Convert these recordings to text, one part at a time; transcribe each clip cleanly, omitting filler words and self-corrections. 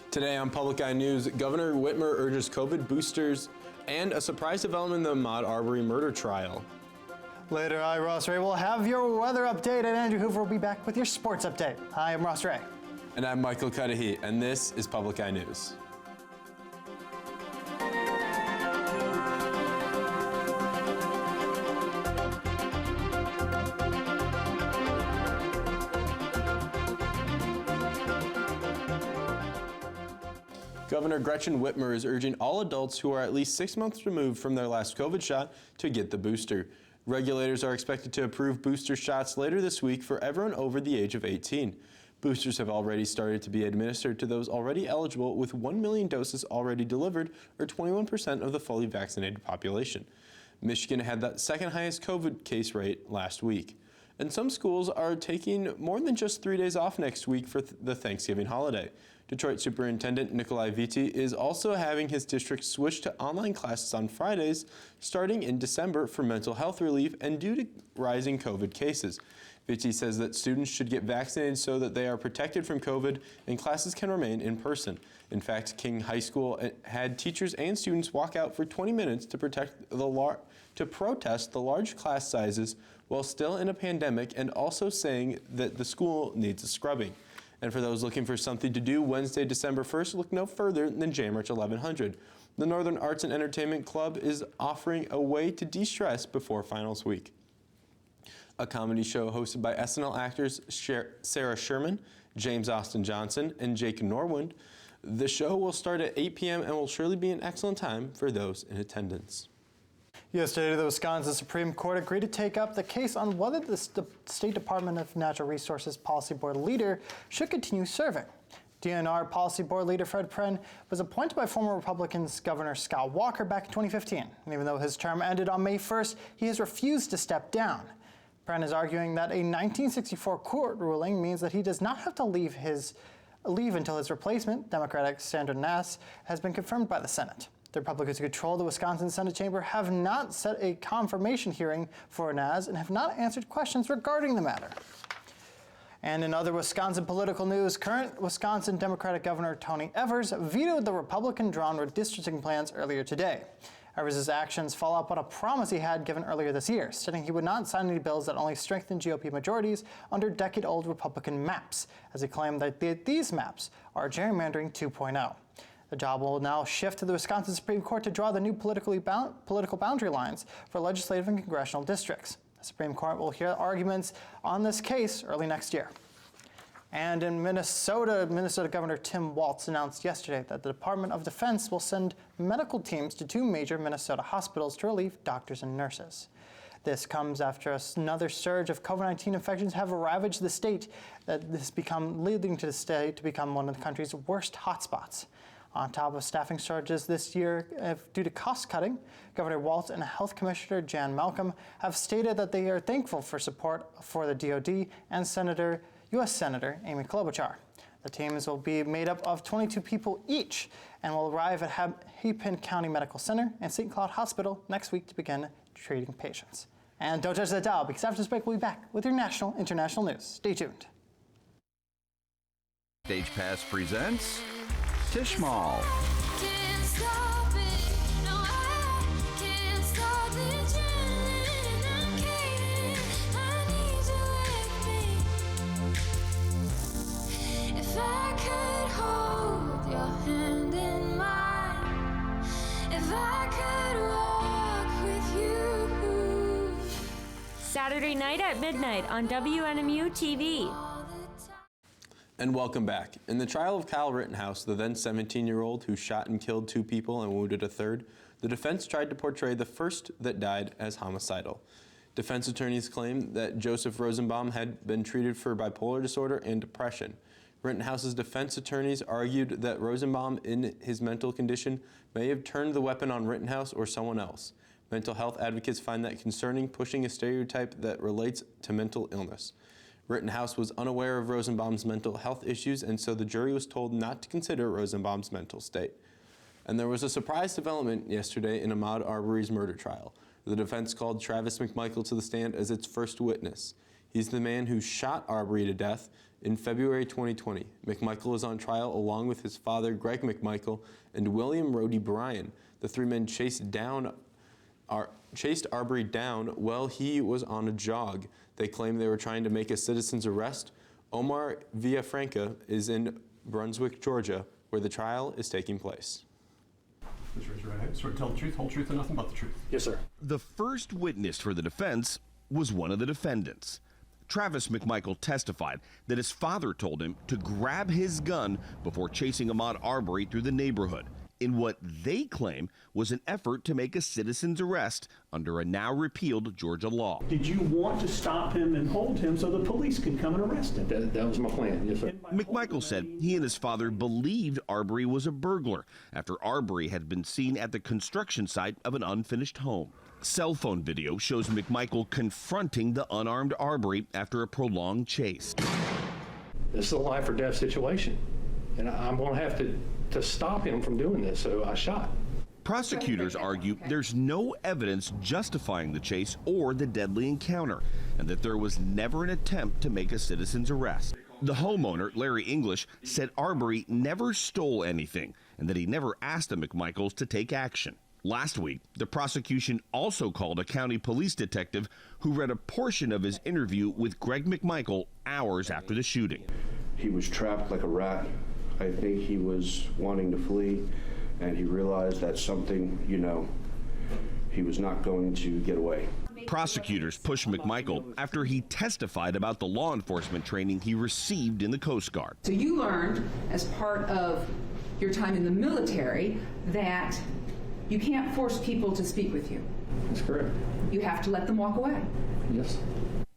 Today on Public Eye News, Governor Whitmer urges COVID boosters and a surprise development in the Ahmaud Arbery murder trial. Later, I, Ross Ray, will have your weather update, and Andrew Hoover will be back with your sports update. Hi, I'm Ross Ray. And I'm Michael Cudahy, and this is Public Eye News. Governor Gretchen Whitmer is urging all adults who are at least 6 months removed from their last COVID shot to get the booster. Regulators are expected to approve booster shots later this week for everyone over the age of 18. Boosters have already started to be administered to those already eligible, with 1 million doses already delivered, or 21% of the fully vaccinated population. Michigan had the second highest COVID case rate last week. And some schools are taking more than just 3 days off next week for the Thanksgiving holiday. Detroit Superintendent Nikolai Vitti is also having his district switch to online classes on Fridays starting in December for mental health relief and due to rising COVID cases. Vitti says that students should get vaccinated so that they are protected from COVID and classes can remain in person. In fact, King High School had teachers and students walk out for 20 minutes to protest the large class sizes while still in a pandemic, and also saying that the school needs a scrubbing. And for those looking for something to do, Wednesday, December 1st, look no further than Jamrich 1100. The Northern Arts and Entertainment Club is offering a way to de-stress before finals week. A comedy show hosted by SNL actors Sarah Sherman, James Austin Johnson, and Jake Norwind. The show will start at 8 p.m. and will surely be an excellent time for those in attendance. Yesterday, the Wisconsin Supreme Court agreed to take up the case on whether the State Department of Natural Resources Policy Board leader should continue serving. DNR Policy Board leader Fred Pren was appointed by former Republicans Governor Scott Walker back in 2015. And even though his term ended on May 1st, he has refused to step down. Pren is arguing that a 1964 court ruling means that he does not have to leave until his replacement, Democratic Sandra Nass, has been confirmed by the Senate. The Republicans who control the Wisconsin Senate chamber have not set a confirmation hearing for Naz and have not answered questions regarding the matter. And in other Wisconsin political news, current Wisconsin Democratic Governor Tony Evers vetoed the Republican-drawn redistricting plans earlier today. Evers' actions follow up on a promise he had given earlier this year, stating he would not sign any bills that only strengthen GOP majorities under decade-old Republican maps, as he claimed that these maps are gerrymandering 2.0. The job will now shift to the Wisconsin Supreme Court to draw the new political boundary lines for legislative and congressional districts. The Supreme Court will hear arguments on this case early next year. And in Minnesota Governor Tim Walz announced yesterday that the Department of Defense will send medical teams to 2 major Minnesota hospitals to relieve doctors and nurses. This comes after another surge of COVID-19 infections have ravaged the state, leading to the state to become one of the country's worst hotspots. On top of staffing shortages this year due to cost cutting, Governor Walz and Health Commissioner Jan Malcolm have stated that they are thankful for support for the DoD and U.S. Senator Amy Klobuchar. The teams will be made up of 22 people each and will arrive at Hennepin County Medical Center and St. Cloud Hospital next week to begin treating patients. And don't touch that dial, because after this break, we'll be back with your national international news. Stay tuned. Stage Pass presents Tishmal. Saturday night at midnight on WNMU-TV. And welcome back. In the trial of Kyle Rittenhouse, the then 17-year-old who shot and killed 2 people and wounded a third, the defense tried to portray the first that died as homicidal. Defense attorneys claimed that Joseph Rosenbaum had been treated for bipolar disorder and depression. Rittenhouse's defense attorneys argued that Rosenbaum, in his mental condition, may have turned the weapon on Rittenhouse or someone else. Mental health advocates find that concerning, pushing a stereotype that relates to mental illness. Rittenhouse was unaware of Rosenbaum's mental health issues, and so the jury was told not to consider Rosenbaum's mental state. And there was a surprise development yesterday in Ahmaud Arbery's murder trial. The defense called Travis McMichael to the stand as its first witness. He's the man who shot Arbery to death in February 2020. McMichael is on trial along with his father, Greg McMichael, and William Rhodey Bryan. The three men chased Arbery down while he was on a jog. They claim they were trying to make a citizen's arrest. Omar Villafranca is in Brunswick, Georgia, where the trial is taking place. Just raise your right hand. Swear to tell the truth, whole truth, and nothing but the truth. Yes, sir. The first witness for the defense was one of the defendants. Travis McMichael testified that his father told him to grab his gun before chasing Ahmaud Arbery through the neighborhood in what they claim was an effort to make a citizen's arrest under a now repealed Georgia law. Did you want to stop him and hold him so the police could come and arrest him? That was my plan, yes, sir. McMichael said he and his father believed Arbery was a burglar after Arbery had been seen at the construction site of an unfinished home. Cell phone video shows McMichael confronting the unarmed Arbery after a prolonged chase. This is a life or death situation, and I'm going to have to stop him from doing this, so I shot. Prosecutors argue there's no evidence justifying the chase or the deadly encounter, and that there was never an attempt to make a citizen's arrest. The homeowner, Larry English, said Arbery never stole anything and that he never asked the McMichaels to take action. Last week, the prosecution also called a county police detective who read a portion of his interview with Greg McMichael hours after the shooting. He was trapped like a rat. I think he was wanting to flee, and he realized that something, he was not going to get away. Prosecutors pushed McMichael after he testified about the law enforcement training he received in the Coast Guard. So you learned as part of your time in the military that you can't force people to speak with you. That's correct. You have to let them walk away. Yes.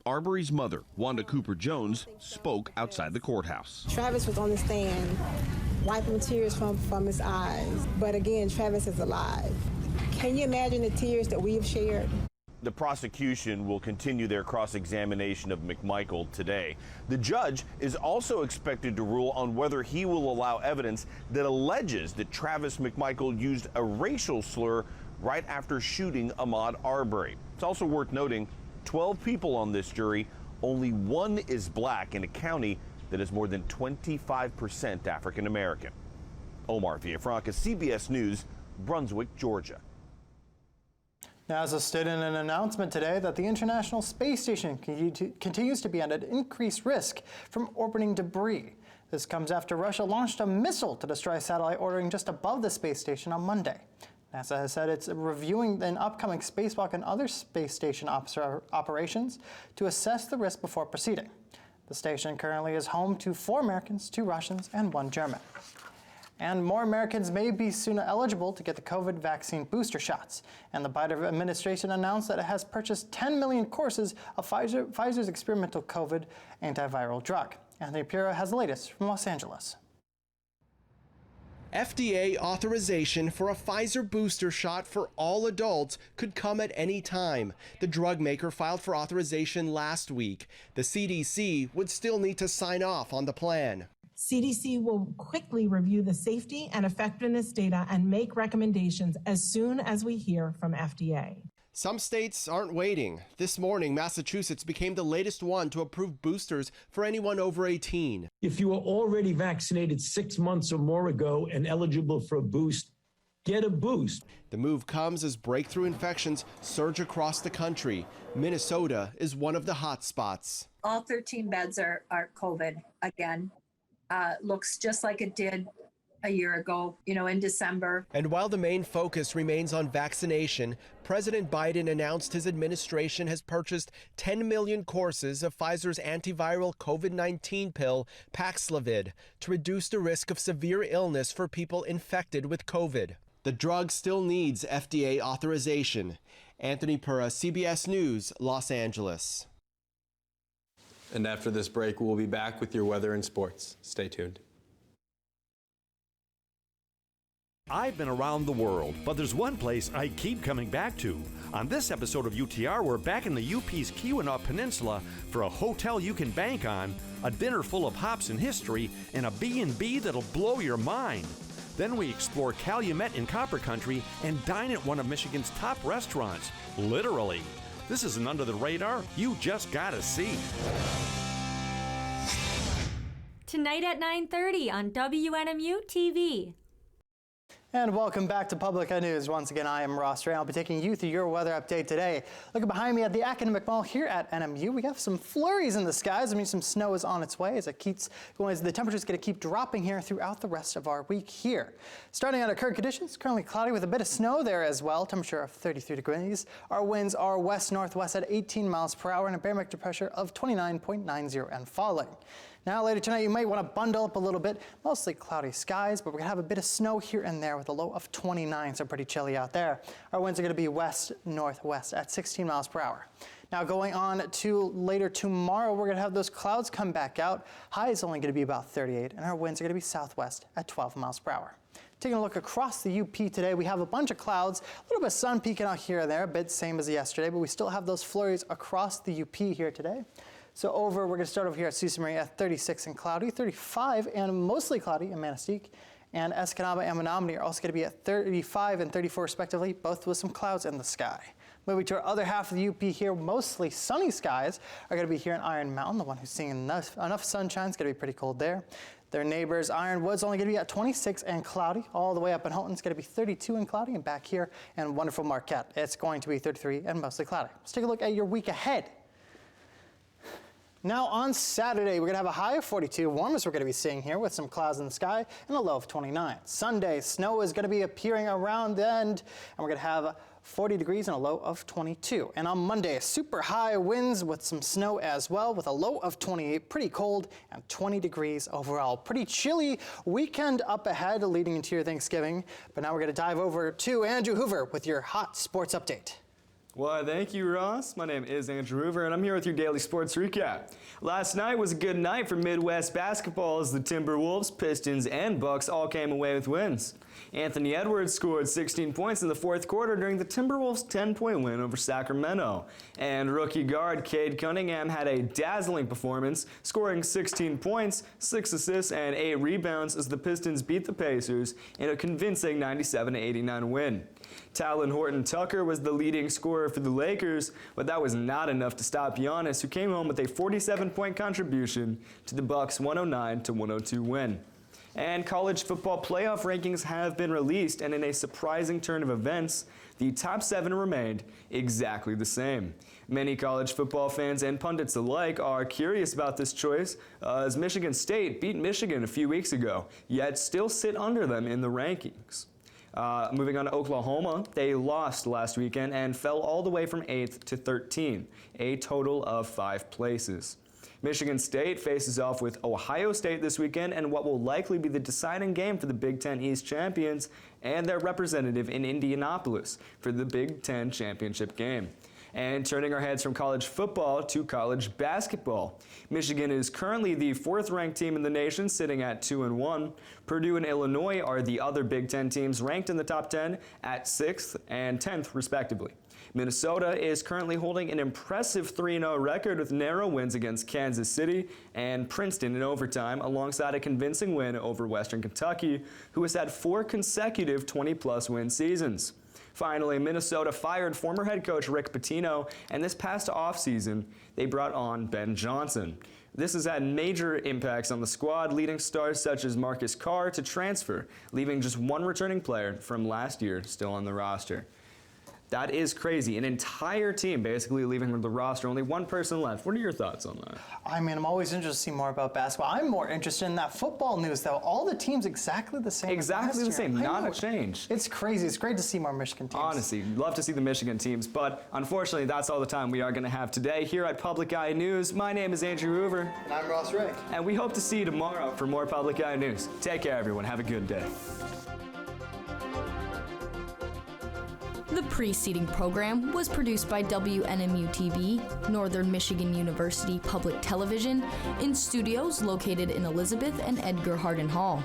Arbery's mother, Wanda Cooper Jones, spoke outside the courthouse. Travis was on the stand, wiping tears from his eyes. But again, Travis is alive. Can you imagine the tears that we have shared? The prosecution will continue their cross-examination of McMichael today. The judge is also expected to rule on whether he will allow evidence that alleges that Travis McMichael used a racial slur right after shooting Ahmaud Arbery. It's also worth noting 12 people on this jury, only one is black in a county that is more than 25% African American. Omar Villafranca, CBS News, Brunswick, Georgia. NASA stated in an announcement today that the International Space Station continues to be at an increased risk from orbiting debris. This comes after Russia launched a missile to destroy a satellite ordering just above the space station on Monday. NASA has said it's reviewing an upcoming spacewalk and other space station operations to assess the risk before proceeding. The station currently is home to 4 Americans, 2 Russians, and 1 German. And more Americans may be soon eligible to get the COVID vaccine booster shots. And the Biden administration announced that it has purchased 10 million courses of Pfizer's experimental COVID antiviral drug. Anthony Pura has the latest from Los Angeles. FDA authorization for a Pfizer booster shot for all adults could come at any time. The drug maker filed for authorization last week. The CDC would still need to sign off on the plan. CDC will quickly review the safety and effectiveness data and make recommendations as soon as we hear from FDA. Some states aren't waiting. This morning, Massachusetts became the latest one to approve boosters for anyone over 18. If you were already vaccinated 6 months or more ago and eligible for a boost, get a boost. The move comes as breakthrough infections surge across the country. Minnesota is one of the hot spots. All 13 beds are COVID again. Looks just like it did a year ago, in December. And while the main focus remains on vaccination, President Biden announced his administration has purchased 10 million courses of Pfizer's antiviral COVID-19 pill, Paxlovid, to reduce the risk of severe illness for people infected with COVID. The drug still needs FDA authorization. Anthony Pura, CBS News, Los Angeles. And after this break, we'll be back with your weather and sports. Stay tuned. I've been around the world, but there's one place I keep coming back to. On this episode of UTR, we're back in the UP's Keweenaw Peninsula for a hotel you can bank on, a dinner full of hops and history, and a B&B that'll blow your mind. Then we explore Calumet in Copper Country and dine at one of Michigan's top restaurants, literally. This is an under the radar you just gotta see. tonight at 9:30 on WNMU-TV. And welcome back to Public Eye News. Once again, I am Ross Ray. I'll be taking you through your weather update today. Looking behind me at the Academic Mall here at NMU, we have some flurries in the skies. I mean, some snow is on its way as it keeps going, as the temperature's going to keep dropping here throughout the rest of our week here. Starting out our current conditions, currently cloudy with a bit of snow there as well. Temperature of 33 degrees. Our winds are west-northwest at 18 miles per hour and a barometric pressure of 29.90 and falling. Now later tonight, you might want to bundle up a little bit. Mostly cloudy skies, but we're going to have a bit of snow here and there with a low of 29, so pretty chilly out there. Our winds are going to be west-northwest at 16 miles per hour. Now going on to later tomorrow, we're going to have those clouds come back out. High is only going to be about 38, and our winds are going to be southwest at 12 miles per hour. Taking a look across the UP today, we have a bunch of clouds, a little bit of sun peeking out here and there, a bit same as yesterday, but we still have those flurries across the UP here today. So we're going to start over here at Sault Ste. Marie at 36 and cloudy, 35 and mostly cloudy in Manistee. And Escanaba and Menominee are also going to be at 35 and 34 respectively, both with some clouds in the sky. Moving to our other half of the UP here, mostly sunny skies are going to be here in Iron Mountain. The one who's seeing enough sunshine is going to be pretty cold there. Their neighbors, Ironwood's only going to be at 26 and cloudy. All the way up in Houghton's going to be 32 and cloudy. And back here in wonderful Marquette, it's going to be 33 and mostly cloudy. Let's take a look at your week ahead. Now on Saturday, we're going to have a high of 42, warmest we're going to be seeing here with some clouds in the sky, and a low of 29. Sunday, snow is going to be appearing around the end, and we're going to have 40 degrees and a low of 22. And on Monday, super high winds with some snow as well, with a low of 28, pretty cold, and 20 degrees overall. Pretty chilly weekend up ahead leading into your Thanksgiving. But now we're going to dive over to Andrew Hoover with your hot sports update. Well, thank you, Ross. My name is Andrew Hoover, and I'm here with your daily sports recap. Last night was a good night for Midwest basketball as the Timberwolves, Pistons, and Bucks all came away with wins. Anthony Edwards scored 16 points in the fourth quarter during the Timberwolves' 10-point win over Sacramento. And rookie guard Cade Cunningham had a dazzling performance, scoring 16 points, 6 assists, and 8 rebounds as the Pistons beat the Pacers in a convincing 97-89 win. Talen Horton-Tucker was the leading scorer for the Lakers, but that was not enough to stop Giannis, who came home with a 47-point contribution to the Bucks' 109-102 win. And college football playoff rankings have been released, and in a surprising turn of events, the top 7 remained exactly the same. Many college football fans and pundits alike are curious about this choice, as Michigan State beat Michigan a few weeks ago, yet still sit under them in the rankings. Moving on to Oklahoma, they lost last weekend and fell all the way from 8th to 13th, a total of 5 places. Michigan State faces off with Ohio State this weekend and what will likely be the deciding game for the Big Ten East champions and their representative in Indianapolis for the Big Ten championship game. And turning our heads from college football to college basketball. Michigan is currently the 4th-ranked team in the nation, sitting at 2-1. Purdue and Illinois are the other Big Ten teams ranked in the top 10 at 6th and 10th, respectively. Minnesota is currently holding an impressive 3-0 record with narrow wins against Kansas City and Princeton in overtime, alongside a convincing win over Western Kentucky, who has had 4 consecutive 20-plus win seasons. Finally, Minnesota fired former head coach Rick Pitino, and this past offseason, they brought on Ben Johnson. This has had major impacts on the squad, leading stars such as Marcus Carr to transfer, leaving just one returning player from last year still on the roster. That is crazy. An entire team basically leaving the roster, only one person left. What are your thoughts on that? I mean, I'm always interested to see more about basketball. I'm more interested in that football news, though. All the teams exactly the same. Exactly the same, not a change. It's crazy. It's great to see more Michigan teams. Honestly, love to see the Michigan teams, but unfortunately, that's all the time we are going to have today here at Public Eye News. My name is Andrew Hoover. And I'm Ross Ray. And we hope to see you tomorrow for more Public Eye News. Take care, everyone. Have a good day. The preceding program was produced by WNMU-TV, Northern Michigan University Public Television, in studios located in Elizabeth and Edgar Hardin Hall.